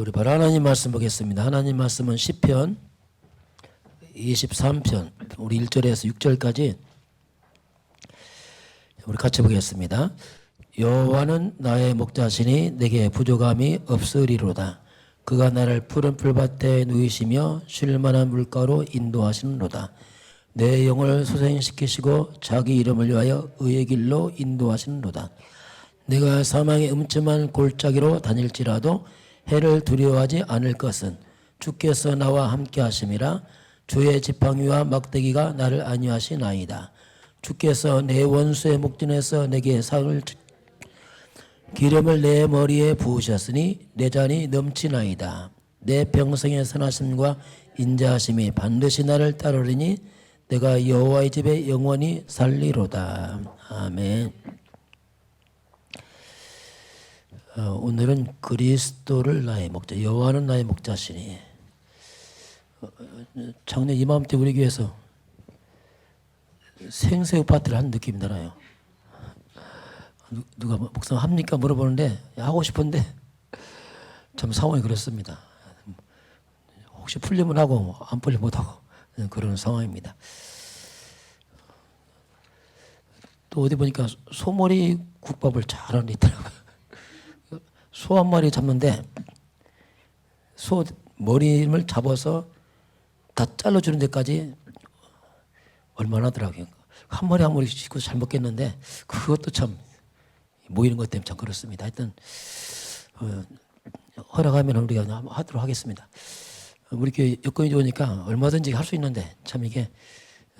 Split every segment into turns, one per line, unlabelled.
우리 바로 하나님 말씀 보겠습니다. 하나님 말씀은 시편 23편 우리 1절에서 6절까지 우리 같이 보겠습니다. 여호와는 나의 목자시니 내게 부족함이 없으리로다. 그가 나를 푸른 풀밭에 누이시며 쉴 만한 물가로 인도하시는로다. 내 영을 소생시키시고 자기 이름을 위하여 의의 길로 인도하시는로다. 내가 사망의 음침한 골짜기로 다닐지라도 해를 두려워하지 않을 것은 주께서 나와 함께 하심이라. 주의 지팡이와 막대기가 나를 안위하시나이다. 주께서 내 원수의 목전에서 내게 상을 기름을 내 머리에 부으셨으니 내 잔이 넘치나이다. 내 평생의 선하심과 인자하심이 반드시 나를 따르리니 내가 여호와의 집에 영원히 살리로다. 아멘. 오늘은 그리스도를 나의 목자, 여호와는 나의 목자시니. 작년 이맘때 우리 교회에서 생새우 파티를 한 느낌이 나요. 누가 목사 합니까 물어보는데 하고 싶은데 참 상황이 그렇습니다. 혹시 풀리면 하고 안 풀리면 못하고 그런 상황입니다. 또 어디 보니까 소머리 국밥을 잘하는 데 있더라고요. 소 한 마리 잡는데 소 머리를 잡아서 다 잘라주는 데까지 얼마나 하더라고요. 한 마리 한 마리씩 씻고 잘 먹겠는데 그것도 참 모이는 것 때문에 참 그렇습니다. 하여튼 허락하면 우리가 하도록 하겠습니다. 우리 교회 여건이 좋으니까 얼마든지 할 수 있는데 참 이게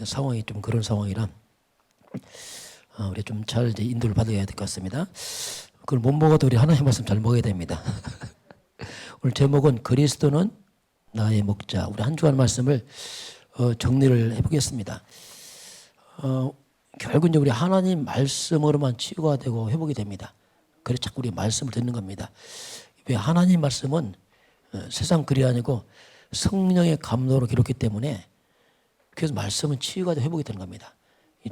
상황이 좀 그런 상황이라 우리 좀 잘 인도를 받아야 될 것 같습니다. 그걸 못 먹어도 우리 하나님 말씀 잘 먹어야 됩니다. 오늘 제목은 그리스도는 나의 목자. 우리 한 주간 말씀을 정리를 해보겠습니다. 결국 이제 우리 하나님 말씀으로만 치유가 되고 회복이 됩니다. 그래서 자꾸 우리 말씀을 듣는 겁니다. 왜 하나님 말씀은 세상 글이 아니고 성령의 감동으로 기록했기 때문에 그래서 말씀은 치유가 되고 회복이 되는 겁니다.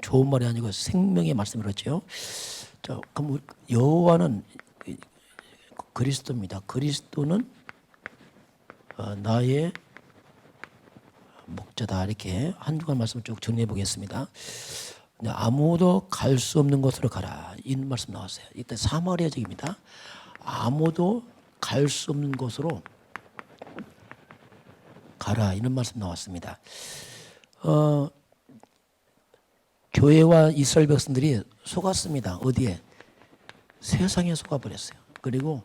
좋은 말이 아니고 생명의 말씀이 그렇죠. 자, 그럼 여호와는 그리스도입니다. 그리스도는 나의 목자다. 이렇게 한 주간 말씀을 쭉 정리해 보겠습니다. 아무도 갈 수 없는 곳으로 가라. 이 말씀 나왔어요. 이때 사마리아 지역입니다. 아무도 갈 수 없는 곳으로 가라. 이런 말씀 나왔습니다. 교회와 이스라엘 백성들이 속았습니다. 어디에? 세상에 속아버렸어요. 그리고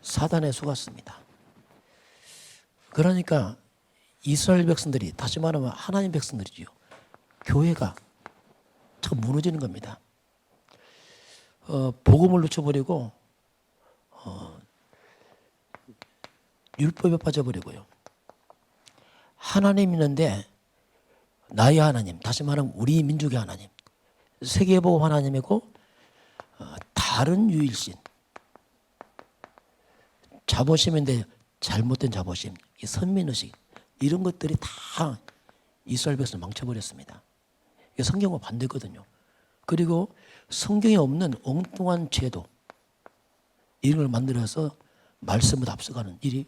사단에 속았습니다. 그러니까 이스라엘 백성들이, 다시 말하면 하나님 백성들이지요. 교회가 참 무너지는 겁니다. 복음을 놓쳐버리고 율법에 빠져버리고요. 하나님 있는데 나의 하나님, 다시 말하면 우리 민족의 하나님, 세계복음 하나님이고 다른 유일신, 자부심인데 잘못된 자부심, 이 선민의식, 이런 것들이 다 이스라엘 백성을 망쳐버렸습니다. 이게 성경과 반대거든요. 그리고 성경에 없는 엉뚱한 제도, 이런 걸 만들어서 말씀을 앞서가는 일이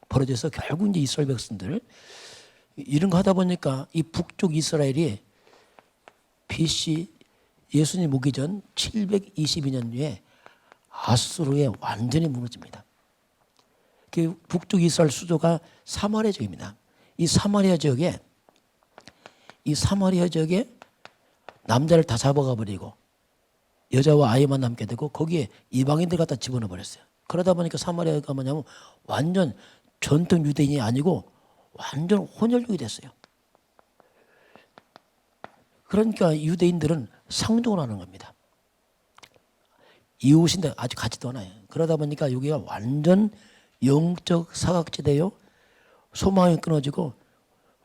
벌어져서 결국 이제 이스라엘 백성들 이런 거 하다 보니까 이 북쪽 이스라엘이 BC 예수님 오기 전 722년 뒤에 아수르에 완전히 무너집니다. 그 북쪽 이스라엘 수도가 사마리아 지역입니다. 이 사마리아 지역에 남자를 다 잡아가 버리고 여자와 아이만 남게 되고 거기에 이방인들 갖다 집어넣어 버렸어요. 그러다 보니까 사마리아가 뭐냐면 완전 전통 유대인이 아니고 완전 혼혈족이 됐어요. 그러니까 유대인들은 상종을 하는 겁니다. 이웃인데 아주 같지도 않아요. 그러다 보니까 여기가 완전 영적 사각지대요. 소망이 끊어지고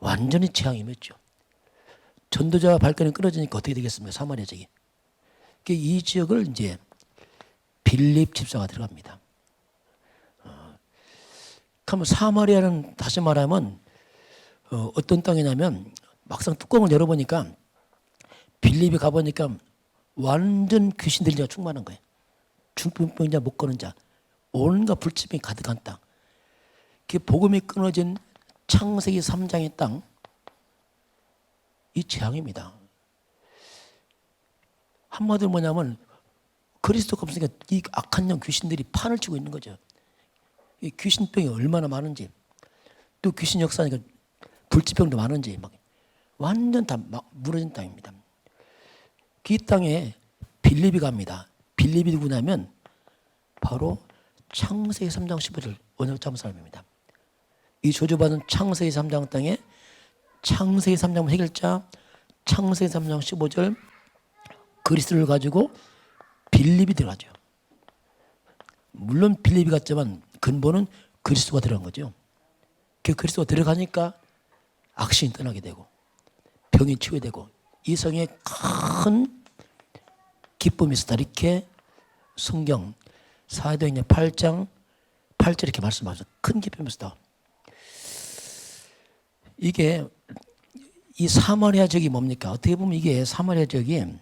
완전히 재앙이 맺죠. 전도자 발걸음이 끊어지니까 어떻게 되겠습니까? 사마리아 지역이. 이 지역을 이제 빌립 집사가 들어갑니다. 그러면 사마리아는 다시 말하면 어떤 땅이냐면 막상 뚜껑을 열어보니까 빌립이 가보니까 완전 귀신들이 충만한 거예요. 중풍병자 못 거는 자, 온갖 불침이 가득한 땅. 그 복음이 끊어진 창세기 3장의 땅, 이 재앙입니다. 한마디로 뭐냐면 그리스도가 없으니까 이 악한 영 귀신들이 판을 치고 있는 거죠. 이 귀신병이 얼마나 많은지, 또 귀신 역사니까 불치병도 많은지 막 완전 다 막 무너진 땅입니다. 그 땅에 빌립이 갑니다. 빌립이 누구냐면 바로 창세기 3장 15절 언약 잡은 사람입니다. 이 저주받은 창세기 3장 땅에 창세기 3장 해결자 창세기 3장 15절 그리스도를 가지고 빌립이 들어가죠. 물론 빌립이 갔지만 근본은 그리스도가 들어간 거죠. 그 그리스도가 들어가니까 악신이 떠나게 되고 병이 치유되고 이성에 큰 기쁨이 있었다. 이렇게 성경 사도행전 8장 8절 이렇게 말씀하셔서 큰 기쁨이 있었다. 이게 이 사마리아 지역이 뭡니까? 어떻게 보면 이게 사마리아 지역이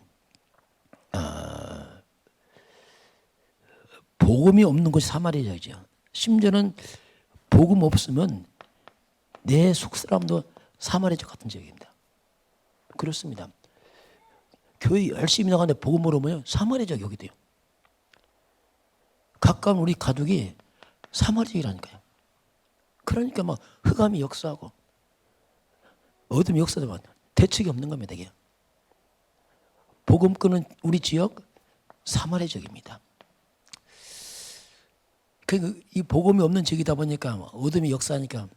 복음이 없는 곳이 사마리아 지역이죠. 심지어는 복음 없으면 내 속사람도 사마리아 지역 같은 지역입니다. 그렇습니다. 교회 열심히 나가는데 복음 모르면 사마리아 지역 여기 돼요. 가까운 우리 가족이 사마리아 지역이라니까요. 그러니까 막 흑암이 역사하고 어둠이 역사하지만 대책이 없는 겁니다. 이게. 복음 끄는 우리 지역 사마리아 지역입니다. 이 복음이 없는 지역이다 보니까 어둠이 역사하니까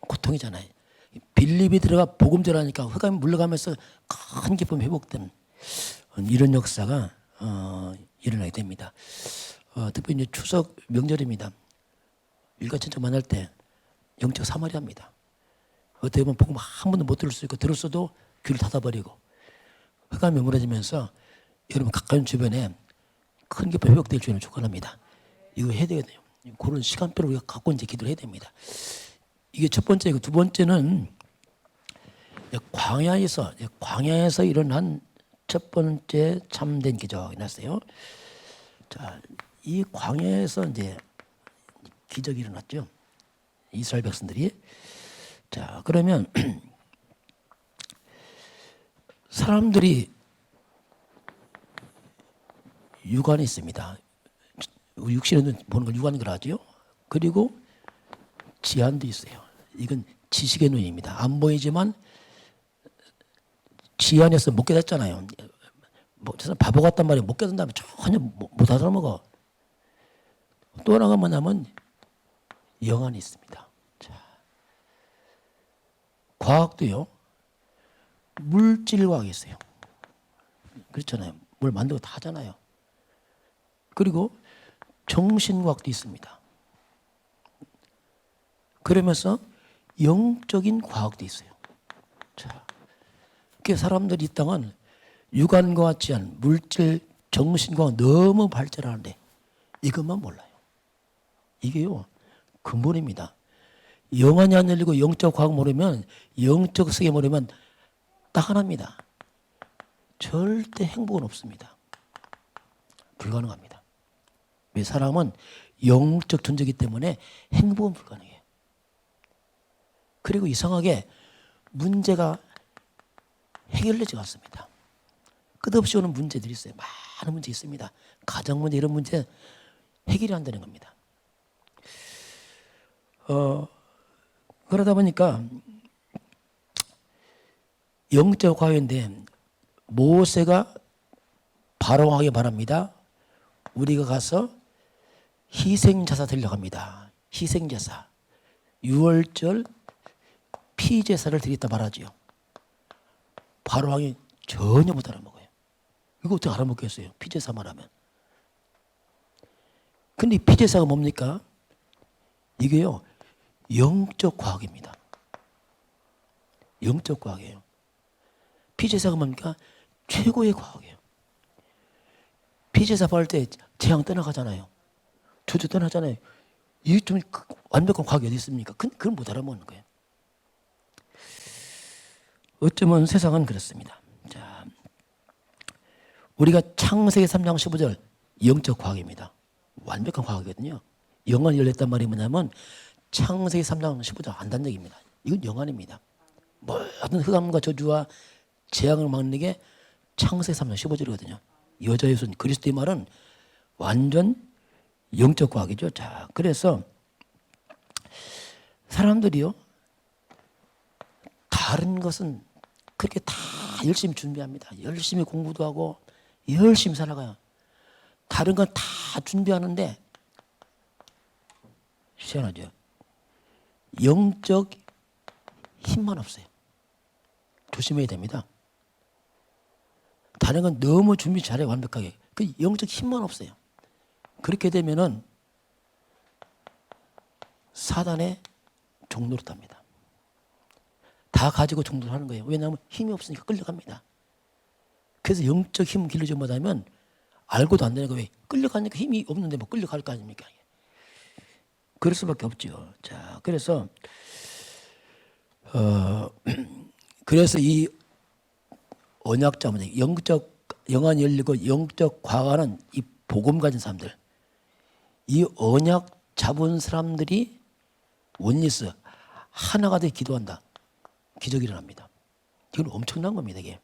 고통이잖아요. 빌립이 들어가 복음 전하니까 흑암이 물러가면서 큰 기쁨이 회복되는 이런 역사가 일어나게 됩니다. 특히 이제 추석 명절입니다. 일가천적 만날 때 영적 사마리아입니다. 어떻게 보면 복음 한 번도 못 들을 수 있고 들었어도 귀를 닫아버리고 흑암이 무너지면서 여러분 가까운 주변에 큰 기쁨 회복될 주님을 축원합니다. 이거 해야 되거든요. 그런 시간표를 우리가 갖고 이제 기도를 해야 됩니다. 이게 첫 번째이고 두 번째는 광야에서 일어난 첫 번째 참된 기적이 났어요. 자, 이 광야에서 이제 기적이 일어났죠. 이스라엘 백성들이. 자, 그러면 사람들이 육안이 있습니다. 육신은 보는 걸 육안이라고 하죠. 그리고 지안도 있어요. 이건 지식의 눈입니다. 안 보이지만 지안에서 못 깨닫잖아요. 뭐 바보 같단 말이에요. 못 깨닫는다면 전혀 못 알아먹어. 또 하나가 뭐냐면 영안이 있습니다. 자, 과학도요. 물질과학이 있어요. 그렇잖아요. 뭘 만들고 다 하잖아요. 그리고 정신과학도 있습니다. 그러면서 영적인 과학도 있어요. 자, 그 사람들이 이 땅은 육안과 같지 않은 물질, 정신과학 너무 발전하는데 이것만 몰라요. 이게요 근본입니다. 영안이 안 열리고 영적 과학 모르면 영적 세계 모르면 딱 하나입니다. 절대 행복은 없습니다. 불가능합니다. 왜 사람은 영적 존재이기 때문에 행복은 불가능해요. 그리고 이상하게 문제가 해결되지 않습니다. 끝없이 오는 문제들이 있어요. 많은 문제 있습니다. 가정 문제 이런 문제 해결이 안 되는 겁니다. 그러다 보니까 영적 과학인데 모세가 바로하게 바랍니다. 우리가 가서 희생제사 드리려고 합니다. 희생제사. 유월절 피제사를 드리겠다 말하지요. 바로왕이 전혀 못 알아먹어요. 이거 어떻게 알아먹겠어요? 피제사만 하면. 근데 이 피제사가 뭡니까? 이게요 영적 과학입니다. 영적 과학이에요. 피제사가 뭡니까? 최고의 과학이에요. 피제사 받을 때 재앙 떠나가잖아요. 저주 떠나잖아요. 이게 좀 완벽한 과학이 어디 있습니까? 그걸 못 알아먹는 거예요. 어쩌면 세상은 그렇습니다. 자, 우리가 창세기 3장 15절 영적 과학입니다. 완벽한 과학이거든요. 영안이 열렸단 말이 뭐냐면 창세기 3장 15절 안다는 얘기입니다. 이건 영안입니다. 모든 흑암과 저주와 재앙을 막는 게 창세기 3장 15절이거든요. 여자의 손 그리스도의 말은 완전 영적 과학이죠. 자, 그래서 사람들이요 다른 것은 그렇게 다 열심히 준비합니다. 열심히 공부도 하고 열심히 살아가요. 다른 건 다 준비하는데 희한하죠. 영적 힘만 없어요. 조심해야 됩니다. 다른 건 너무 준비 잘해 완벽하게. 그 영적 힘만 없어요. 그렇게 되면은 사단의 종노릇합니다. 다 가지고 종노릇하는 거예요. 왜냐하면 힘이 없으니까 끌려갑니다. 그래서 영적 힘 길러지 못하면 알고도 안 되는 거예요. 끌려가니까 힘이 없는데 뭐 끌려갈 거 아닙니까? 그럴 수밖에 없죠. 자, 그래서 그래서 이 언약자문, 영적 영안이 열리고 영적 과가는 이 복음 가진 사람들, 이 언약 잡은 사람들이 원리스 하나가 돼 기도한다. 기적이 일어납니다. 이건 엄청난 겁니다. 이게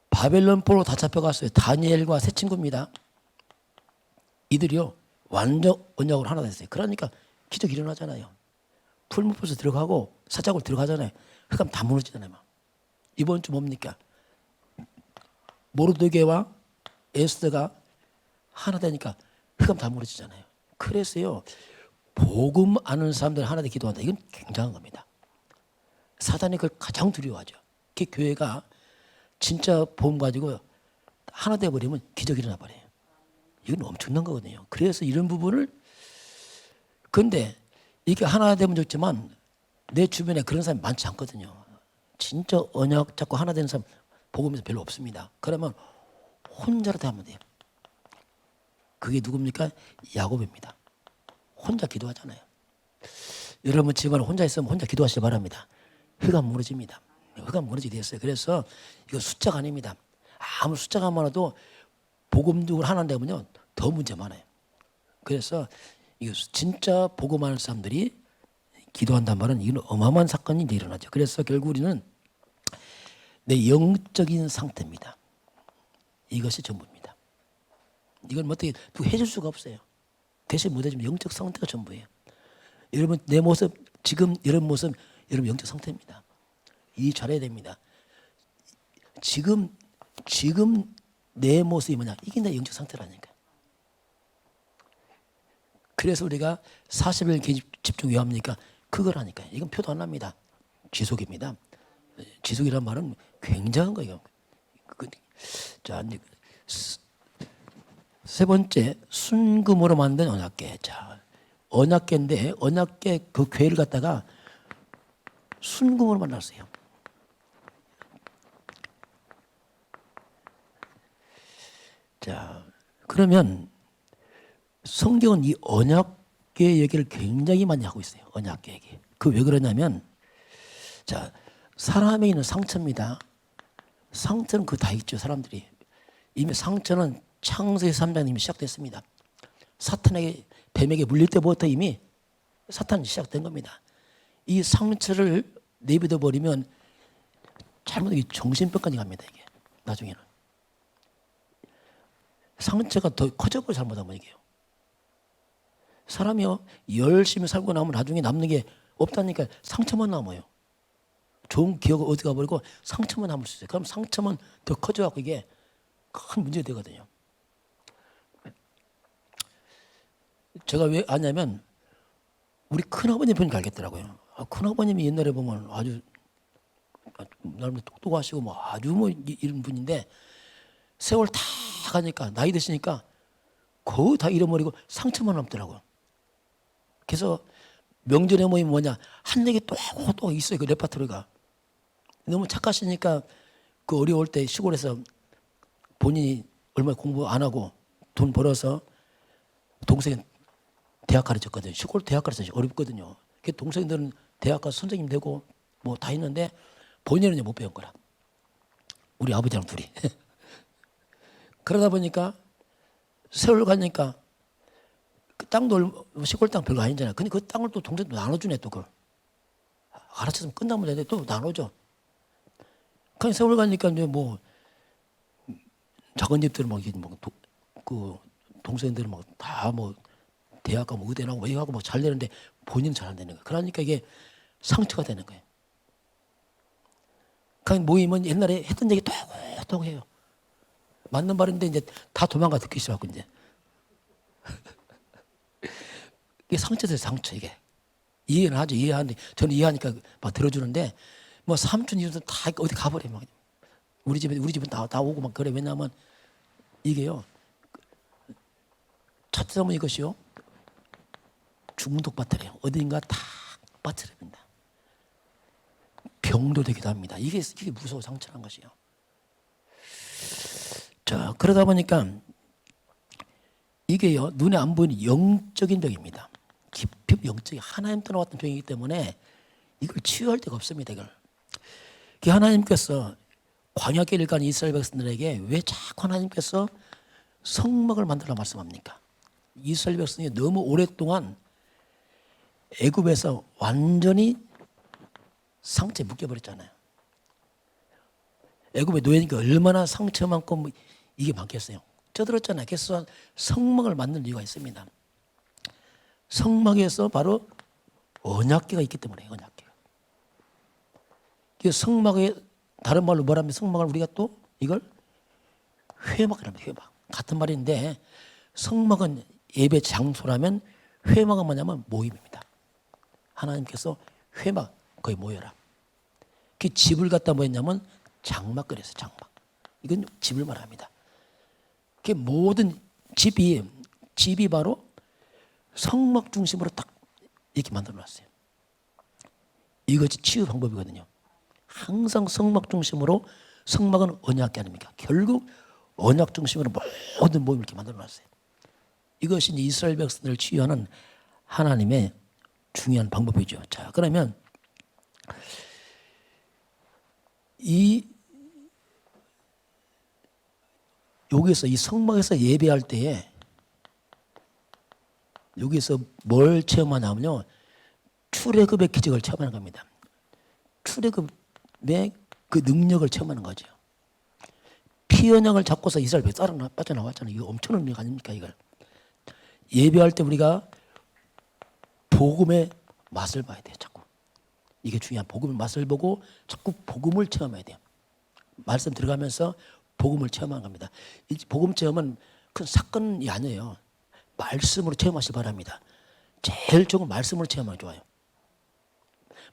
바벨론 포로 다 잡혀갔어요. 다니엘과 세 친구입니다. 이들이요 완전 언약으로 하나 됐어요. 그러니까 기적이 일어나잖아요. 풀무불에서 들어가고 사자굴 들어가잖아요. 흑암 다 무너지잖아요. 막. 이번 주 뭡니까? 모르드게와 에스더가 하나 되니까 흑암 다 무너지잖아요. 그래서요 복음 아는 사람들 하나 돼 기도한다. 이건 굉장한 겁니다. 사단이 그걸 가장 두려워하죠. 그 교회가 진짜 복음 가지고 하나 돼버리면 기적이 일어나 버려요. 이건 엄청난 거거든요. 그래서 이런 부분을 근데 이게 하나 되면 좋지만 내 주변에 그런 사람이 많지 않거든요. 진짜 언약 잡고 하나 되는 사람 복음에서 별로 없습니다. 그러면 혼자라도 하면 돼요. 그게 누굽니까? 야곱입니다. 혼자 기도하잖아요. 여러분 집안에 혼자 있으면 혼자 기도하시기 바랍니다. 흑암 무너집니다. 흑암 무너지게 되었어요. 그래서 이거 숫자가 아닙니다. 아무 숫자가 많아도 복음 중을 하나 되면요 더 문제 많아요. 그래서 이거 진짜 복음하는 사람들이 기도한단 말은 이건 어마어마한 사건이 일어나죠. 그래서 결국 우리는 내 영적인 상태입니다. 이것이 전부입니다. 이건 뭐 어떻게 누구 해줄 수가 없어요. 대신 못해주면 영적 상태가 전부예요. 여러분 내 모습 지금 이런 모습 여러분 영적 상태입니다. 이 잘해야 됩니다. 지금 내 모습이 뭐냐 이게 내 영적 상태라니까. 그래서 우리가 40일 집중 왜 합니까? 그거라니까요. 이건 표도 안 납니다. 지속입니다. 지속이란 말은 굉장한 거예요. 자, 세 번째 순금으로 만든 언약궤. 자, 언약궤인데 언약궤 그 궤를 갖다가 순금으로 만들었어요. 자, 그러면 성경은 이 언약궤 얘기를 굉장히 많이 하고 있어요. 언약궤 얘기. 그 왜 그러냐면 자, 사람에 있는 상처입니다. 상처는 그 다 있죠. 사람들이. 이미 상처는 창세기 3장 이미 시작됐습니다. 사탄에게 뱀에게 물릴 때부터 이미 사탄이 시작된 겁니다. 이 상처를 내버려 버리면 잘못하면 정신병까지 갑니다. 이게 나중에는. 상처가 더 커져버려 잘못하면 이게요. 사람이요 열심히 살고 나면 나중에 남는 게 없다니까 상처만 남아요. 좋은 기억을 어디 가버리고 상처만 남을 수 있어요. 그럼 상처만 더 커져갖고 이게 큰 문제가 되거든요. 제가 왜 아냐면 우리 큰아버님 보니까 알겠더라고요. 큰아버님이 옛날에 보면 아주 나름 똑똑하시고 뭐 아주 뭐 이런 분인데 세월 다 가니까 나이 드시니까 거의 다 잃어버리고 상처만 남더라고요. 그래서 명절에 모이면 뭐냐 한 얘기 또 하고 또 있어요. 그 레파토리가 너무 착하시니까 그 어려울 때 시골에서 본인이 얼마 공부 안 하고 돈 벌어서 동생이 대학 가르쳤거든요. 시골 대학 가르쳐서 어렵거든요. 그 동생들은 대학 가서 선생님 되고 뭐 다 있는데 본인은 못 배운 거라. 우리 아버지랑 둘이. 그러다 보니까 세월 가니까 땅도 시골 땅 별거 아니잖아요. 근데 그 땅을 또 동생도 나눠주네 또 그걸. 가르쳤으면 끝나면 되는데 또 나눠줘. 그냥 세월 가니까 이제 뭐 작은 집들은 그 동생들은 다 대학 가고 의대 나고 이거 하고 잘 되는데 본인은 잘 안 되는 거예요. 그러니까 이게 상처가 되는 거예요. 그냥 모이면 옛날에 했던 얘기 똑똑 해요. 맞는 말인데 이제 다 도망가 듣기 시작하고 이제 이게 상처돼요. 상처 이게 이해는 하죠. 이해하는데 저는 이해하니까 막 들어주는데 뭐 삼촌 이런 다 어디 가버려 막 우리 집은 다 오고 막 그래. 왜냐하면 이게요 찾아보면 이것이요 중독 바터리예요. 어딘가 다 빠뜨립니다. 병도 되기도 합니다. 이게 무서워 상처란 것이요. 자 그러다 보니까 이게요 눈에 안 보이는 영적인 병입니다. 깊이 영적인 하나님 떠나왔던 병이기 때문에 이걸 치유할 데가 없습니다. 이걸 하나님께서 광야길 일간 이스라엘 백성들에게 왜 자꾸 하나님께서 성막을 만들라 말씀합니까? 이스라엘 백성이 너무 오랫동안 애굽에서 완전히 상처에 묶여버렸잖아요. 애굽의 노예니까 얼마나 상처만큼 이게 많겠어요. 쪄들었잖아요. 그래서 성막을 만든 이유가 있습니다. 성막에서 바로 언약궤가 있기 때문에 언약궤가. 성막에 다른 말로 뭐라면 성막을 우리가 또 이걸 회막이랍니다. 회막. 같은 말인데 성막은 예배 장소라면 회막은 뭐냐면 모임입니다. 하나님께서 회막 거기 모여라. 그 집을 갖다 뭐 했냐면 장막 그래서 장막. 이건 집을 말합니다. 그 모든 집이 바로 성막 중심으로 딱 이렇게 만들어 놨어요. 이것이 치유 방법이거든요. 항상 성막 중심으로 성막은 언약궤 아닙니까? 결국 언약 중심으로 모든 모임을 이렇게 만들어 놨어요. 이것이 이스라엘 백성들을 치유하는 하나님의 중요한 방법이죠. 자, 그러면 여기서 이 성막에서 예배할 때에 여기서 뭘 체험하냐면요. 출애굽의 기적을 체험하는 겁니다. 출애굽의 그 능력을 체험하는 거죠. 피언약을 잡고서 이스라엘 백성이 빠져나왔잖아요. 이거 엄청난 능력 아닙니까 이걸. 예배할 때 우리가 복음의 맛을 봐야 돼요. 자꾸. 이게 중요한 복음의 맛을 보고 자꾸 복음을 체험해야 돼요. 말씀 들어가면서 복음을 체험하는 겁니다. 이 복음 체험은 큰 사건이 아니에요. 말씀으로 체험하시기 바랍니다. 제일 좋은 말씀으로 체험하기 좋아요.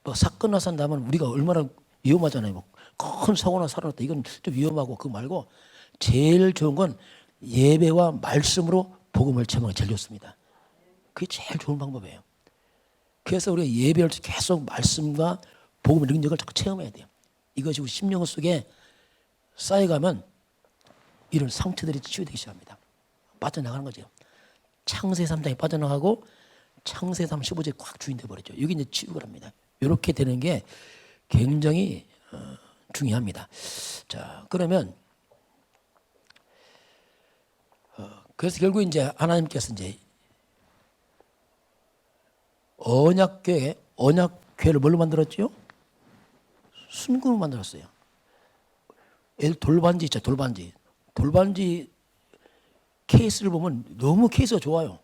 뭐 사건 나서 한다면 우리가 얼마나 위험하잖아요. 뭐 큰 사고나 살아났다. 이건 좀 위험하고 그거 말고 제일 좋은 건 예배와 말씀으로 복음을 체험하기 제일 좋습니다. 그게 제일 좋은 방법이에요. 그래서 우리가 예배할 때 계속 말씀과 복음의 능력을 자꾸 체험해야 돼요. 이것이 우리 심령 속에 쌓여가면 이런 상처들이 치유되기 시작합니다. 빠져나가는 거죠. 창세기 3장에 빠져나가고 창세기 3장 15절에 꽉 주인돼 버렸죠. 여기 이제 치유가 합니다. 이렇게 되는 게 굉장히 중요합니다. 자, 그러면 그래서 결국 이제 하나님께서 이제 언약궤를 뭘로 만들었죠? 순금으로 만들었어요. 돌반지 있죠, 돌반지. 돌반지 케이스를 보면 너무 케이스가 좋아요.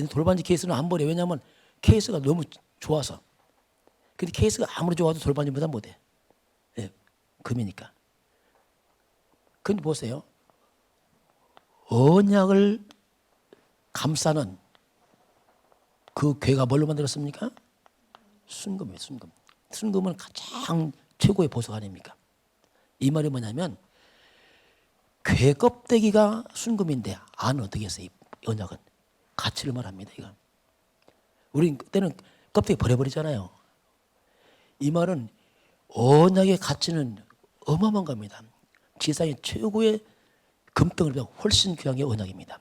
돌반지 케이스는 안 버려요. 왜냐하면 케이스가 너무 좋아서. 근데 케이스가 아무리 좋아도 돌반지보다 못해. 네, 금이니까. 근데 보세요. 언약을 감싸는 그 궤가 뭘로 만들었습니까? 순금이에요. 순금. 순금은 가장 최고의 보석 아닙니까? 이 말이 뭐냐면 궤 껍데기가 순금인데 안은 어떻게 했어요? 이 언약은 가치를 말합니다. 이건 우리 그때는 껍데기 버려버리잖아요. 이 말은 언약의 가치는 어마어마한 겁니다. 지상의 최고의 금덩어리보다 훨씬 귀한 게 언약입니다.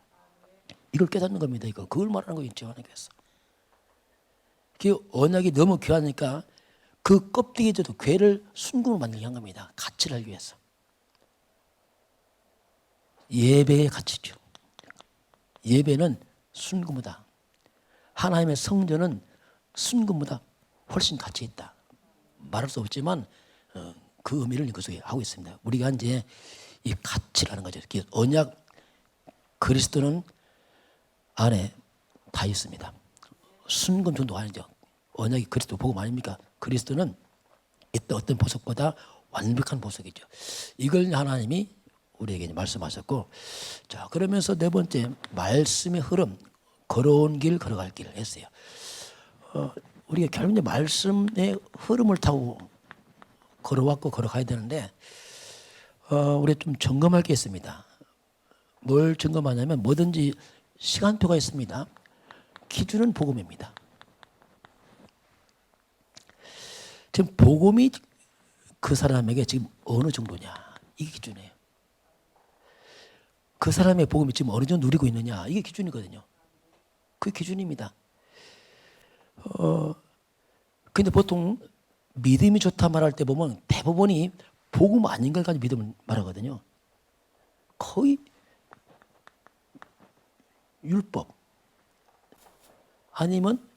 이걸 깨닫는 겁니다. 이거 그걸 말하는 거겠죠. 하나님께서. 그 언약이 너무 귀하니까 그 껍데기에도 궤를 순금으로 만들게 한 겁니다. 가치를 알기 위해서. 예배의 가치죠. 예배는 순금보다, 하나님의 성전은 순금보다 훨씬 가치 있다. 말할 수 없지만 그 의미를 그 속에 하고 있습니다. 우리가 이제 이 가치라는 거죠. 언약, 그리스도는 안에 다 있습니다. 순금 정도가 아니죠. 언약이 그리스도 복음 아닙니까? 그리스도는 어떤 보석보다 완벽한 보석이죠. 이걸 하나님이 우리에게 말씀하셨고, 자, 그러면서 네 번째, 말씀의 흐름, 걸어온 길, 걸어갈 길을 했어요. 우리가 결국 이제 말씀의 흐름을 타고 걸어왔고 걸어가야 되는데, 우리가 좀 점검할 게 있습니다. 뭘 점검하냐면 뭐든지 시간표가 있습니다. 기준은 복음입니다. 지금 복음이 그 사람에게 지금 어느 정도냐, 이게 기준이에요. 그 사람의 복음이 지금 어느 정도 누리고 있느냐, 이게 기준이거든요. 그게 기준입니다. 근데 보통 믿음이 좋다 말할 때 보면 대부분이 복음 아닌 걸 가지고 믿음을 말하거든요. 거의 율법 아니면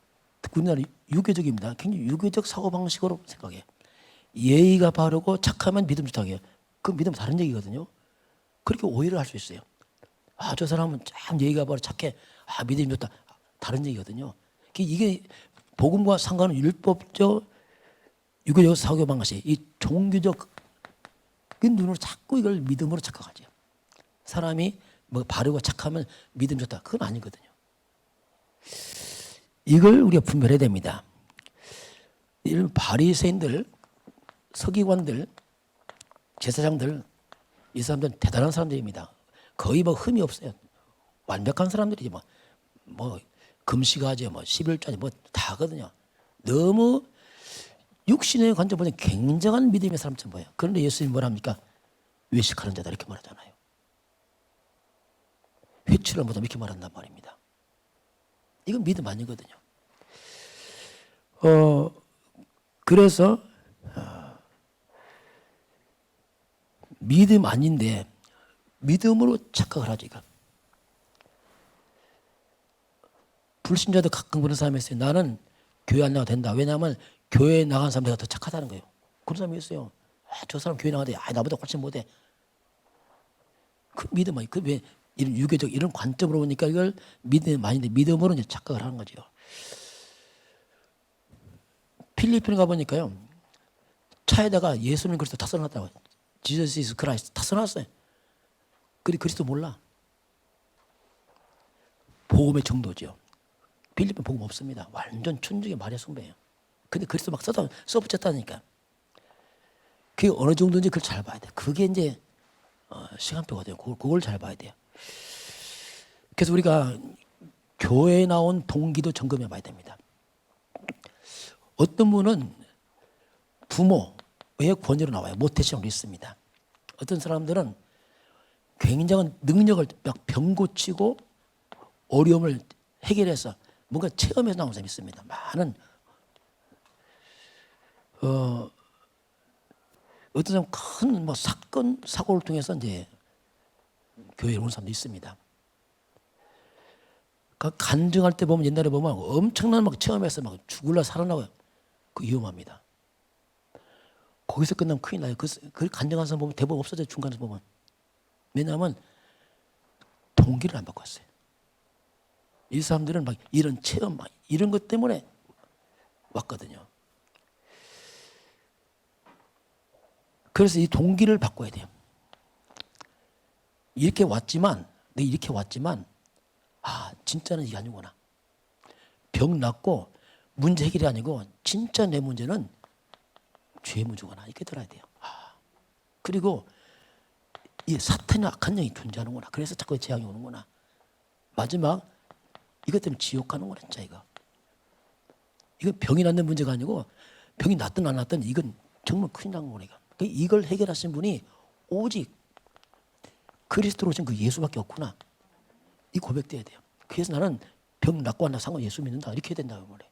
우리나라 유교적입니다. 굉장히 유교적 사고방식으로 생각해요. 예의가 바르고 착하면 믿음 좋다고 해요. 그 믿음 다른 얘기거든요. 그렇게 오해를 할 수 있어요. 아, 저 사람은 참 예의가 바르고 착해. 아, 믿음이 좋다. 다른 얘기거든요. 이게 복음과 상관은 율법적, 유교적 사고방식, 이 종교적 그 눈으로 자꾸 이걸 믿음으로 착각하죠. 사람이 뭐 바르고 착하면 믿음 좋다. 그건 아니거든요. 이걸 우리가 분별해야 됩니다. 이런 바리새인들, 서기관들, 제사장들, 이 사람들은 대단한 사람들입니다. 거의 뭐 흠이 없어요. 완벽한 사람들이지 뭐 금식하지, 뭐 11조하지, 뭐 다 하거든요. 너무 육신의 관점 보면 굉장한 믿음의 사람처럼 보여요. 그런데 예수님이 뭐라 합니까? 외식하는 자다 이렇게 말하잖아요. 회출을 못하면 이렇게 말한단 말입니다. 이건 믿음 아니거든요. 그래서 믿음 아닌데 믿음으로 착각을 하죠. 이거. 불신자도 가끔 그런 사람이 있어요. 나는 교회 안 나가도 된다. 왜냐하면 교회에 나간 사람들이 더 착하다는 거예요. 그런 사람이 있어요. 아, 저 사람 교회 나가도 나보다 훨씬 못해. 그 믿음 아니, 왜 이런 유교적 이런 관점으로 보니까 이걸 믿음 아닌데 믿음으로 이제 착각을 하는 거죠. 필리핀에 가보니까요, 차에다가 예수님 그리스도 다 써놨다고. Jesus is Christ 다 써놨어요. 그리스도 몰라. 복음의 정도죠. 필리핀 복음 없습니다. 완전 천주교 마리아 숭배예요. 근데 그리스도 막 써붙였다니까. 그게 어느 정도인지 그걸 잘 봐야 돼. 그게 이제 시간표가 돼요. 그걸 잘 봐야 돼요. 그래서 우리가 교회에 나온 동기도 점검해 봐야 됩니다. 어떤 분은 부모의 권위로 나와요. 모태신앙도 있습니다. 어떤 사람들은 굉장한 능력을 막 병 고치고 어려움을 해결해서 뭔가 체험해서 나온 사람이 있습니다. 많은 어떤 사람 큰 뭐 사건 사고를 통해서 이제 교회에 온 사람도 있습니다. 간증할 때 보면 옛날에 보면 엄청난 막 체험해서 막 죽을라 살아나고 그 위험합니다. 거기서 끝나면 큰일 나요. 그 간증한 사람 보면 대부분 없어져요. 중간에서 보면. 왜냐하면 동기를 안 받고 왔어요. 이 사람들은 막 이런 체험, 막 이런 것 때문에 왔거든요. 그래서 이 동기를 바꿔야 돼요. 이렇게 왔지만, 진짜는 이게 아니구나. 병 낫고 문제 해결이 아니고 진짜 내 문제는 죄 문제구나. 이렇게 들어야 돼요. 그리고 이 사탄의 악한 영이 존재하는구나. 그래서 자꾸 재앙이 오는구나. 마지막 이것 때문에 지옥 가는구나. 진짜 이건 병이 낫는 문제가 아니고 병이 낫든 안 낫든 이건 정말 큰일 난 거니까. 이걸 해결하신 분이 오직 그리스도로 오신 그 예수밖에 없구나. 이 고백돼야 돼요. 그래서 나는 병 낫고 안 낫고 상관 예수 믿는다. 이렇게 해야 된다고 말해요.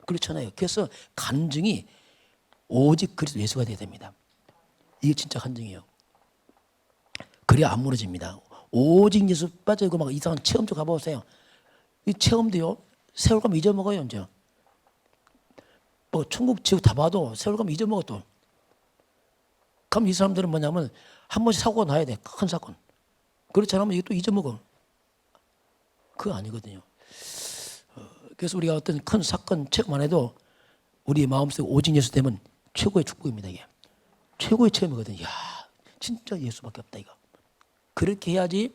그렇잖아요. 그래서 간증이 오직 그리스도 예수가 돼야 됩니다. 이게 진짜 간증이에요. 그래야 안 무너집니다. 오직 예수 빠져있고 막 이상한 체험적 가보세요. 이 체험도요. 세월 가면 잊어먹어요. 이제 뭐 천국 지옥 다 봐도 세월 가면 잊어먹어 또. 그럼 이 사람들은 뭐냐면 한 번씩 사고가 나야 돼. 큰 사건. 그렇지 않으면 이게 또 잊어먹어. 그거 아니거든요. 그래서 우리가 어떤 큰 사건 체험만 해도 우리 마음속에 오직 예수 되면 최고의 축복입니다. 이게 최고의 체험이거든요. 야, 진짜 예수밖에 없다 이거. 그렇게 해야지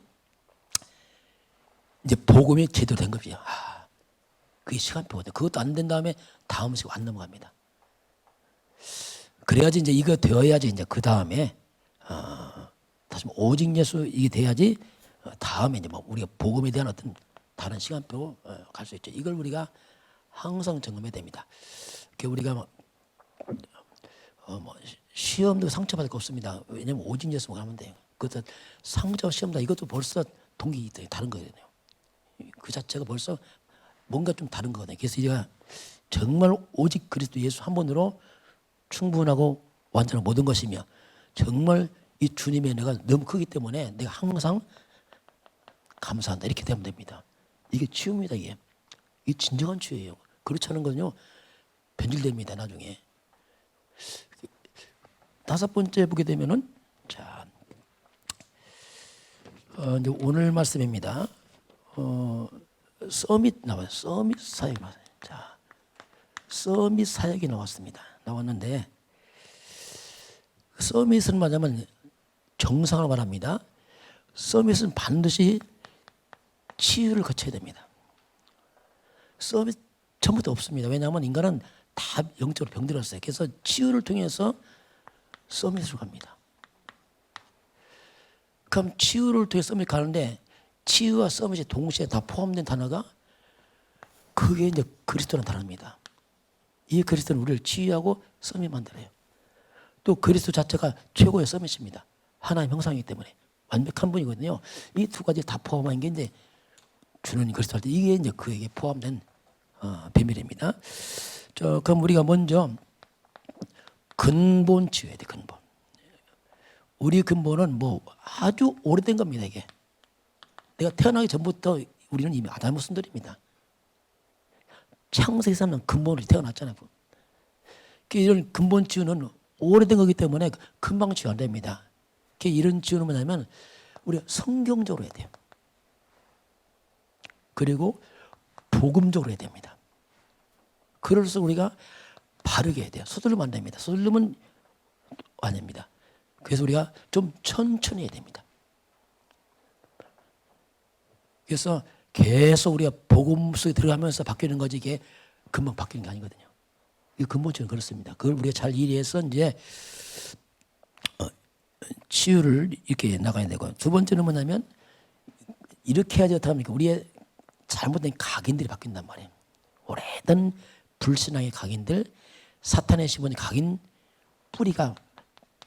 이제 복음이 제대로 된 겁니다. 그게 시간표거든요. 그것도 안 된 다음에 다음 시간 안 넘어갑니다. 그래야지 이제 이거 되어야지 이제 그 다음에 다시 오직 예수 이게 돼야지 다음에 이제 뭐 우리가 복음에 대한 어떤 다른 시간표 갈 수 있죠. 이걸 우리가 항상 점검해야 됩니다. 우리가 뭐 시험도 상처받을 거 없습니다. 왜냐면 오직 예수만 하면 돼요. 그것도 상처 시험다 이것도 벌써 동기 다른 거거든요. 그 자체가 벌써 뭔가 좀 다른 거거든요. 그래서 제가 정말 오직 그리스도 예수 한 번으로 충분하고 완전한 모든 것이며 정말 이 주님의 은혜가 너무 크기 때문에 내가 항상 감사한다 이렇게 되면 됩니다. 이게 치유입니다. 이게 진정한 치유예요. 그렇지 않은 건요 변질됩니다. 나중에 다섯 번째 보게 되면은 자 이제 오늘 말씀입니다. 서밋 나와요. 서밋 사역 나와요. 자 서밋 사역이 나왔는데 서밋은 뭐냐면 정상을 말합니다. 서밋은 반드시 치유를 거쳐야 됩니다. 서밋 처음부터 없습니다. 왜냐하면 인간은 다 영적으로 병들었어요. 그래서 치유를 통해서 서밋으로 갑니다. 그럼 치유를 통해 서밋 가는데 치유와 서밋이 동시에 다 포함된 단어가 그게 이제 그리스도라는 단어입니다. 이 그리스도는 우리를 치유하고 서밋 만들어요. 또 그리스도 자체가 최고의 서밋입니다. 하나님 형상이기 때문에 완벽한 분이거든요. 이 두 가지 다 포함한 게 이제 주는 그리스도 할 때 이게 이제 그에게 포함된 비밀입니다. 그럼 우리가 먼저 근본 치유해야 돼. 근본. 우리 근본은 뭐 아주 오래된 겁니다. 이게 내가 태어나기 전부터 우리는 이미 아담의 순들입니다. 창세기에서는 근본으로 태어났잖아요. 이런 근본 치유는 오래된 거기 때문에 금방 치유 안 됩니다. 이런 치유는 뭐냐면 우리가 성경적으로 해야 돼요. 그리고 복음적으로 해야 됩니다. 그래서 우리가 바르게 해야 돼요. 서두르면 안 됩니다. 서두르면 안 됩니다. 그래서 우리가 좀 천천히 해야 됩니다. 그래서 계속 우리가 복음 속에 들어가면서 바뀌는 거지 이게 금방 바뀌는 게 아니거든요. 이 근본적으로 그렇습니다. 그걸 우리가 잘 이해해서 이제 치유를 이렇게 나가야 되고 두 번째는 뭐냐면 이렇게 해야지 어떡합니까? 우리의 잘못된 각인들이 바뀐단 말이에요. 오래된 불신앙의 각인들, 사탄의 심은 각인 뿌리가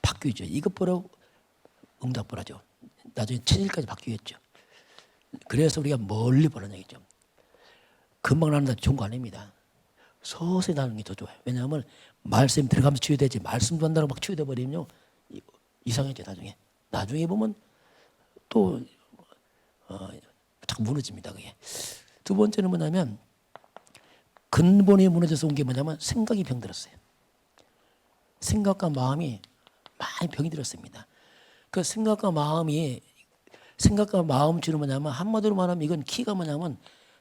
바뀌죠. 이것보다 응답보라죠. 나중에 체질까지 바뀌겠죠. 그래서 우리가 멀리 보는 얘기죠. 금방 나는 데 좋은 거 아닙니다. 서서히 나는 게 더 좋아요. 왜냐하면 말씀이 들어가면서 치유되지 말씀도 한다고 막 치유돼 버리면요 이상해져 나중에. 나중에 보면 또 자꾸 무너집니다. 그게. 두 번째는 뭐냐면 근본이 무너져서 온 게 뭐냐면 생각이 병들었어요. 생각과 마음이 많이 병이 들었습니다. 그 생각과 마음 치유를 뭐냐면 한마디로 말하면 이건 키가 뭐냐면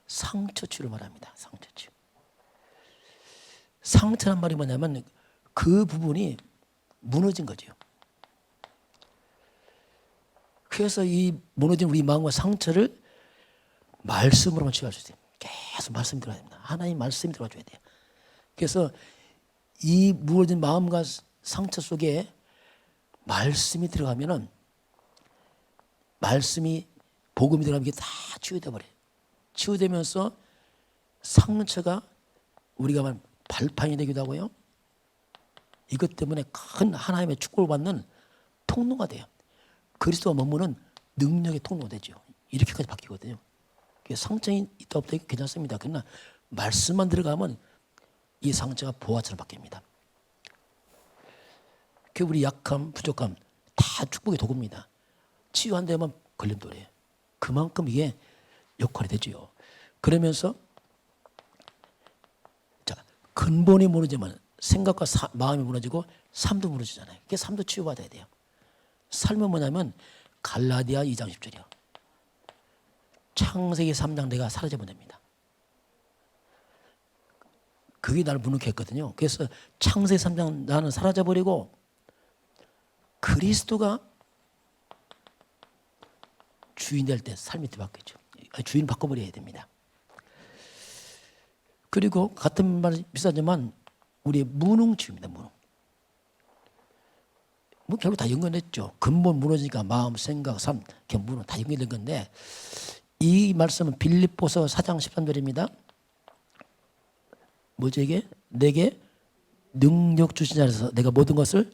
상처 치유를 말합니다. 상처 치유. 상처란 말이 뭐냐면 그 부분이 무너진 거죠. 그래서 이 무너진 우리 마음과 상처를 말씀으로만 치유할 수 있어요. 계속 말씀이 들어가야 됩니다. 하나님 말씀이 들어가줘야 돼요. 그래서 이 무너진 마음과 상처 속에 말씀이 들어가면은 말씀이 복음이 들어가면 이게 다 치유돼 버려요. 치유되면서 상처가 우리가 말 발판이 되기도 하고요. 이것 때문에 큰 하나님의 축복을 받는 통로가 돼요. 그리스도가 머무는 능력의 통로가 되죠. 이렇게까지 바뀌거든요. 상처가 있다 없다 괜찮습니다. 그러나 말씀만 들어가면 이 상처가 보화처럼 바뀝니다. 우리 약함, 부족함 다 축복의 도구입니다. 치유 안 되면 걸림돌이에요. 그만큼 이게 역할이 되죠. 그러면서 자, 근본이 무너지면 생각과 마음이 무너지고 삶도 무너지잖아요. 그게 삶도 치유받아야 돼요. 삶은 뭐냐면 갈라디아 2장 10절이요. 창세기 3장 내가 사라져버립니다. 그게 나를 무능했거든요. 그래서 창세기 3장 나는 사라져버리고 그리스도가 주인 될 때 삶이 바뀌죠. 주인 바꿔버려야 됩니다. 그리고 같은 말 비슷하지만 우리의 무능치유입니다. 무능. 뭐 결국 다 연관됐죠. 근본 무너지니까 마음, 생각, 삶, 무능 다 연결된 건데 이 말씀은 빌립보서 4장 13절입니다. 뭐죠 이게? 내게 능력 주신 자에서 내가 모든 것을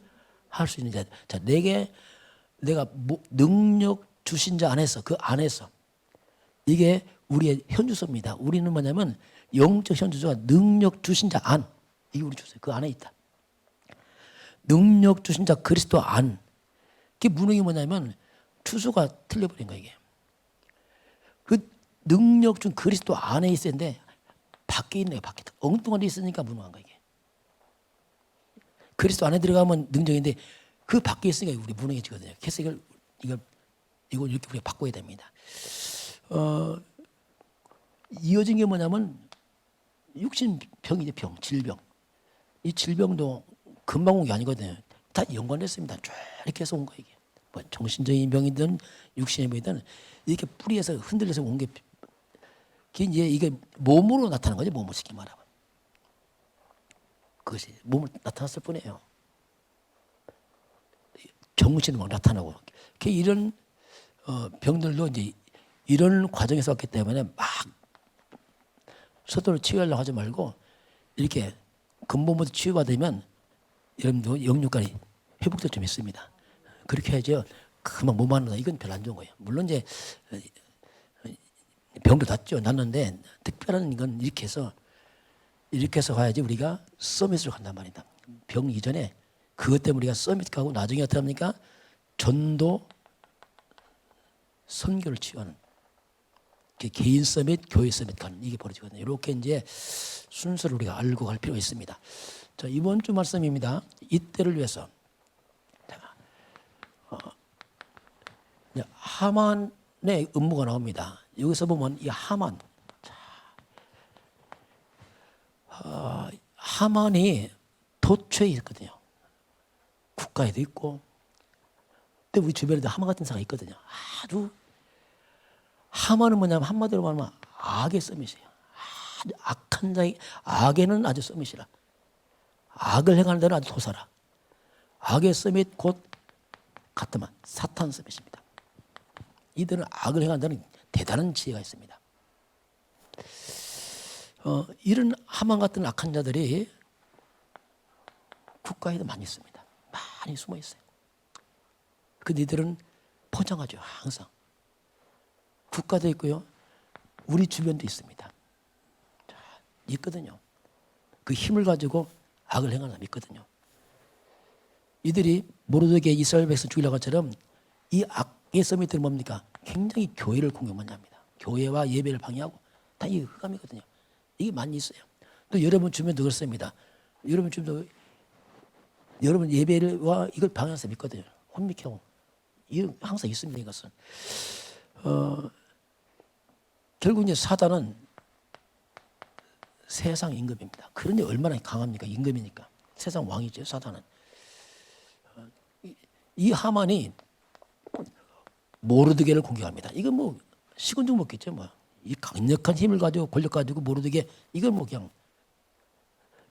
할 수 있는 자. 자, 내가 능력 주신 자 안에서 그 안에서 이게 우리의 현주소입니다. 우리는 뭐냐면 영적 현주소가 능력 주신 자 안. 이게 우리 주소예요. 그 안에 있다. 능력 주신 자 그리스도 안. 그게 무능이 뭐냐면 주소가 틀려버린 거예요. 이게. 그 능력 준 그리스도 안에 있어야 되는데 밖에 있네요. 밖에 엉뚱한 데 있으니까 무능한 거예요. 이게. 그리스도 안에 들어가면 능력인데 그 밖에 있으니까 우리 무능해지거든요. 그래서 이걸 이렇게 우리가 바꿔야 됩니다. 이어진 게 뭐냐면 육신병이죠. 병, 질병. 이 질병도 금방 온 게 아니거든요. 다 연관됐습니다. 쭉 이렇게 해서 온 거예요. 이게. 뭐 정신적인 병이든 육신의 병이든 이렇게 뿌리에서 흔들려서 온 게 이제 이게 몸으로 나타나는 거죠. 몸으로 쉽게 말하면. 그것이 몸으로 나타났을 뿐이에요. 정신은 막 나타나고. 이런 병들도 이제 이런 과정에서 왔기 때문에 막 서둘러 치유하려고 하지 말고 이렇게 근본부터 치유받으면 여러분도 영육간이 회복될 좀 있습니다. 그렇게 해야죠. 금방 몸 하는 거 이건 별로 안 좋은 거예요. 물론 이제 병도 낫죠. 낫는데 특별한 건 이렇게 해서 가야지 우리가 서밋으로 간단 말이다. 병 이전에 그것 때문에 우리가 서밋 가고 나중에 어떻게 합니까? 전도 선교를 치유하는 개인 서밋, 교회 서밋 가는 이게 벌어지거든요. 이렇게 이제 순서를 우리가 알고 갈 필요가 있습니다. 자, 이번 주 말씀입니다. 이때를 위해서. 하만의 음모가 나옵니다. 여기서 보면 이 하만. 하만이 도처에 있거든요. 국가에도 있고. 근데 우리 주변에도 하만 같은 사람이 있거든요. 아주 하만은 뭐냐면 한마디로 말하면 악의 서밋이에요. 아주 악한 자의 악에는 아주 서밋이라. 악을 행하는 데는 아주 도사라. 악의 서밋 곧 같으면 사탄 서밋입니다. 이들은 악을 행하는 데는 대단한 지혜가 있습니다. 이런 하만 같은 악한 자들이 국가에도 많이 있습니다. 많이 숨어 있어요. 그 니들은 포장하죠. 항상. 국가도 있고요. 우리 주변도 있습니다. 자, 있거든요. 그 힘을 가지고 악을 행하는 사람이 있거든요. 이들이 모르드게 이스라엘 백성 죽이려고 것처럼 이 악의 서밋들은 뭡니까? 굉장히 교회를 공격만 합니다. 교회와 예배를 방해하고 다 이 흑암이거든요. 이게 많이 있어요. 또 여러분 주변도 그렇습니다. 여러분 주변도 여러분 예배와 이걸 방해하는 사람이 있거든요. 혼미하고 이건 항상 있습니다. 이것은 결국 이제 사단은 세상 임금입니다. 그런데 얼마나 강합니까? 임금이니까. 세상 왕이죠. 사단은. 이 하만이 모르드게를 공격합니다. 이건 뭐 시군중 먹겠죠. 뭐. 이 강력한 힘을 가지고 권력 가지고 모르드게 이건 뭐 그냥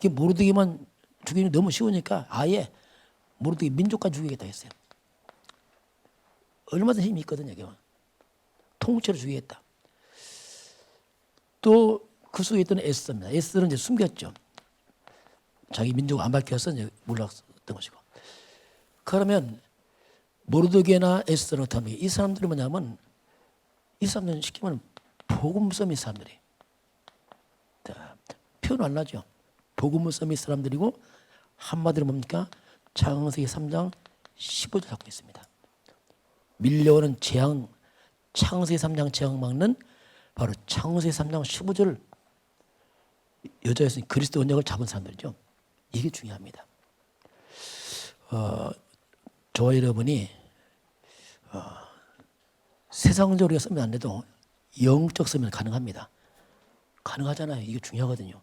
모르드게만 죽이는 너무 쉬우니까 아예 모르드게 민족까지 죽이겠다 했어요. 얼마든지 힘이 있거든요. 이게. 통째로 죽이겠다. 또 그 속에 있던 에스더입니다. 에스더는 이제 숨겼죠. 자기 민족을 안 밝혀서 이제 몰랐던 것이고. 그러면 모르드게나 에스더는 어떻게 합니까? 이 사람들은 뭐냐면 이 사람들은 쉽게 말하면 복음 서밋 사람들이 표현 안 나죠. 복음 서밋 사람들이고 한마디로 뭡니까? 창세기 3장 15절 갖고 있습니다. 밀려오는 재앙, 창세기 3장 재앙 막는 바로 창세기 3장 15절 여자였으니 그리스도 언약을 잡은 사람들이죠. 이게 중요합니다. 저와 여러분이 세상적으로 쓰면 안 돼도 영적 쓰면 가능합니다. 가능하잖아요. 이게 중요하거든요.